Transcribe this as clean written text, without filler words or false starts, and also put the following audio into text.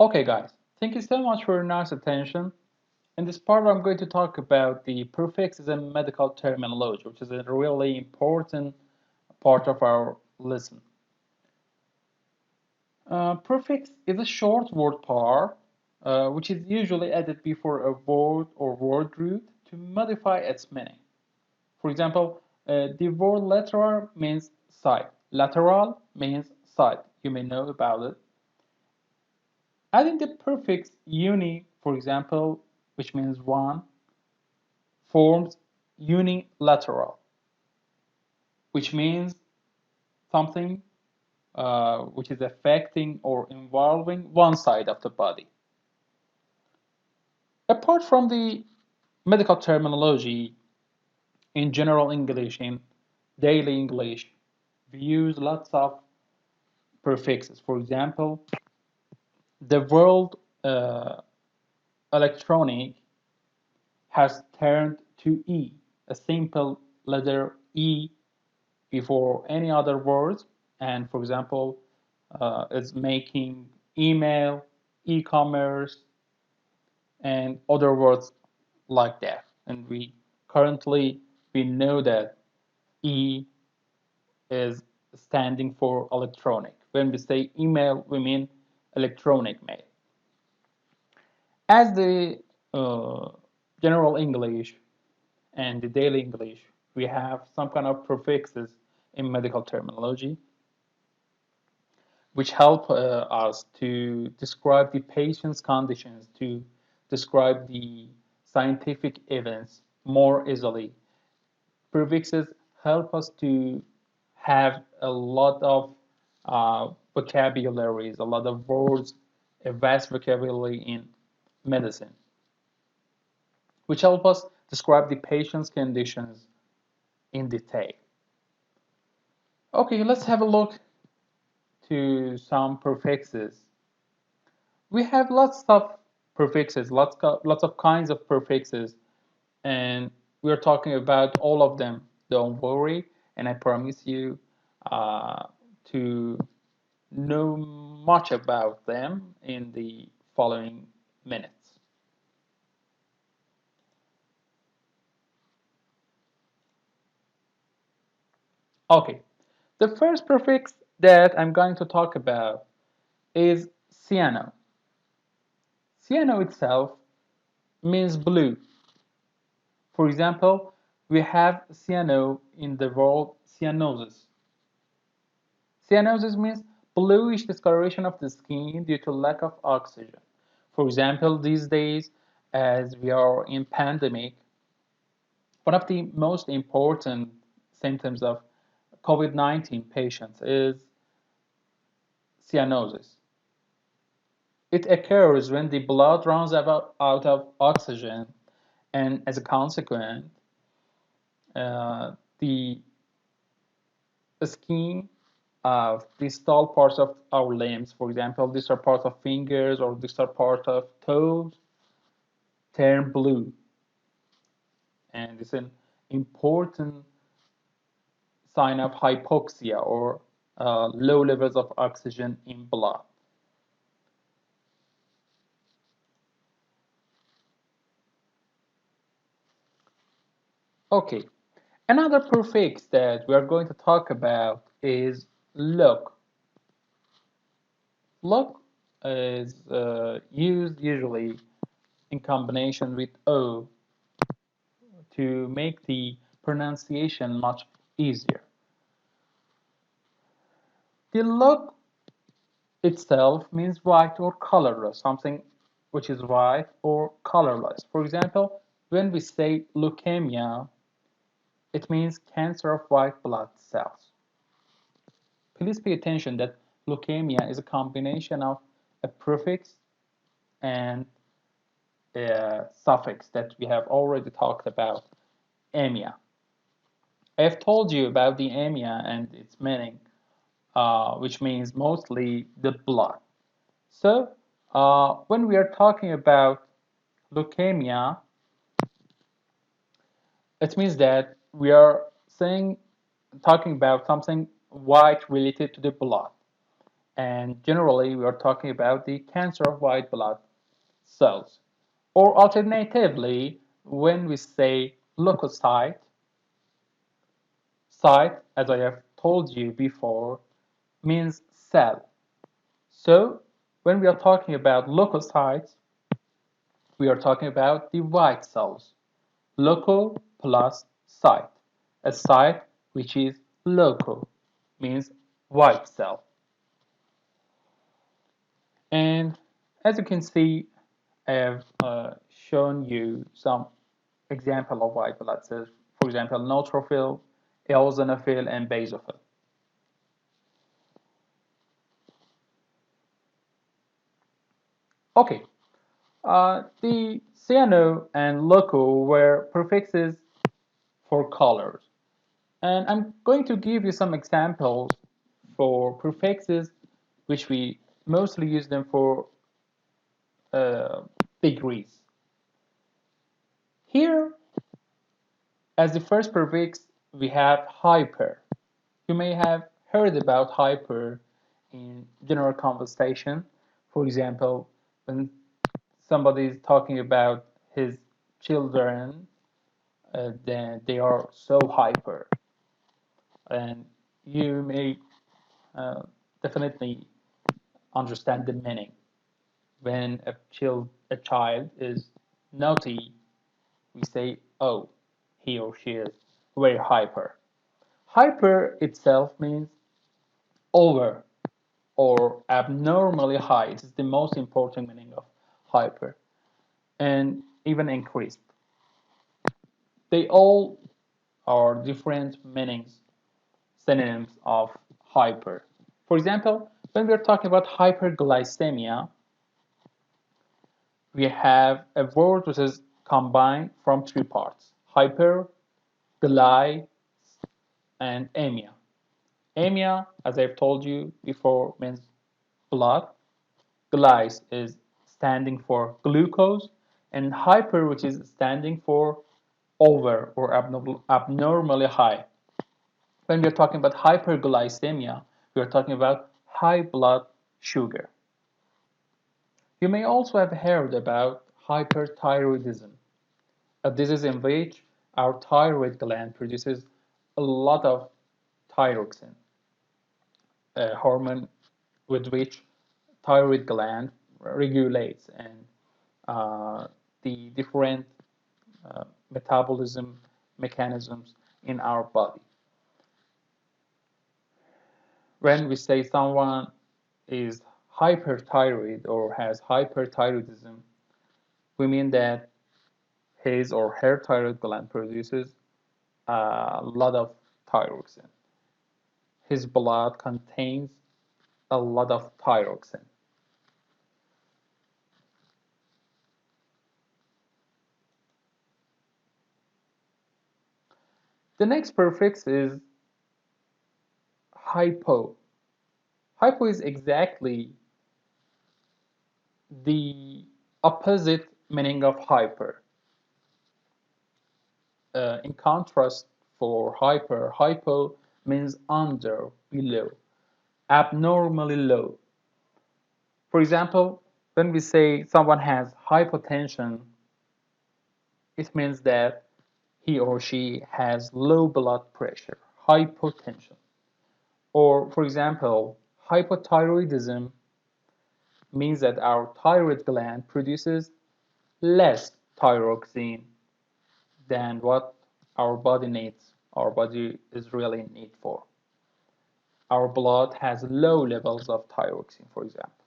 Okay, guys, thank you so much for your nice attention. In this part, I'm going to talk about the prefixes and medical terminology, which is a really important part of our lesson. Prefix is a short word pair, which is usually added before a word or word group to modify its meaning. For example, the word lateral means side. Lateral means side. You may know about it. Adding the prefix uni, for example, which means one, forms unilateral, which means something which is affecting or involving one side of the body. Apart from the medical terminology, in general English, in daily English, we use lots of prefixes. For example, the word electronic has turned to E, a simple letter E before any other words. And for example, is making email, e-commerce, and other words like that. And we know that E is standing for electronic. When we say email, we mean electronic mail. As the uh, general English and the daily English, we have some kind of prefixes in medical terminology which help us to describe the patient's conditions, to describe the scientific events more easily. Prefixes help us to have a lot of vocabularies, a lot of words, a vast vocabulary in medicine, which help us describe the patient's conditions in detail. Okay, let's have a look to some prefixes. We have lots of prefixes, lots of kinds of prefixes, and we're talking about all of them. Don't worry, and I promise you uh, to know much about them in the following minutes. Okay, the first prefix that I'm going to talk about is cyano. Cyano itself means blue. For example, we have cyano in the word cyanosis. Cyanosis means bluish discoloration of the skin due to lack of oxygen. For example, these days, as we are in pandemic, one of the most important symptoms of COVID-19 patients is cyanosis. It occurs when the blood runs out of oxygen, and as a consequence, the skin of distal parts of our limbs, for example, these are part of fingers or these are part of toes, turn blue. And it's an important sign of hypoxia or low levels of oxygen in blood. Okay, another prefix that we are going to talk about is look. Look is used usually in combination with O to make the pronunciation much easier. The look itself means white or colorless, something which is white or colorless. For example, when we say leukemia, it means cancer of white blood cells. Please pay attention that leukemia is a combination of a prefix and a suffix that we have already talked about, emia. I have told you about the emia and its meaning, which means mostly the blood. So, when we are talking about leukemia, it means that we are talking about something white related to the blood. And generally, we are talking about the cancer of white blood cells. Or alternatively, when we say leukocyte, site, as I have told you before, means cell. So when we are talking about leukocytes, we are talking about the white cells. Loco plus site. A site which is loco means white cell. And as you can see, I have shown you some example of white blood cells. For example, neutrophil, eosinophil, and basophil. Okay, the cyano and loco were prefixes for colors. And I'm going to give you some examples for prefixes which we mostly use them for uh, degrees. Here, as the first prefix, we have hyper. You may have heard about hyper in general conversation. For example, when somebody is talking about his children, then they are so hyper, and you may uh, definitely understand the meaning. When a child is naughty, we say, oh, he or she is very hyper. Hyper itself means over or abnormally high. It is the most important meaning of hyper, and even increased. They all are different meanings, synonyms of hyper. For example, when we are talking about hyperglycemia, we have a word which is combined from three parts: hyper, gly, and emia. Emia, as I've told you before, means blood. Glyce is standing for glucose, and hyper, which is standing for over or abnormally high. When we're talking about hyperglycemia, we're talking about high blood sugar. You may also have heard about hyperthyroidism, a disease in which our thyroid gland produces a lot of thyroxine, a hormone with which thyroid gland regulates and the different metabolism mechanisms in our body. When we say someone is hyperthyroid or has hyperthyroidism, we mean that his or her thyroid gland produces a lot of thyroxine. His blood contains a lot of thyroxine. The next prefix is hypo. Hypo is exactly the opposite meaning of hyper. In contrast, for hyper, hypo means under, below, abnormally low. For example, when we say someone has hypotension, it means that he or she has low blood pressure, hypotension. Or, for example, hypothyroidism means that our thyroid gland produces less thyroxine than what our body needs, our body is really in need for. Our blood has low levels of thyroxine, for example.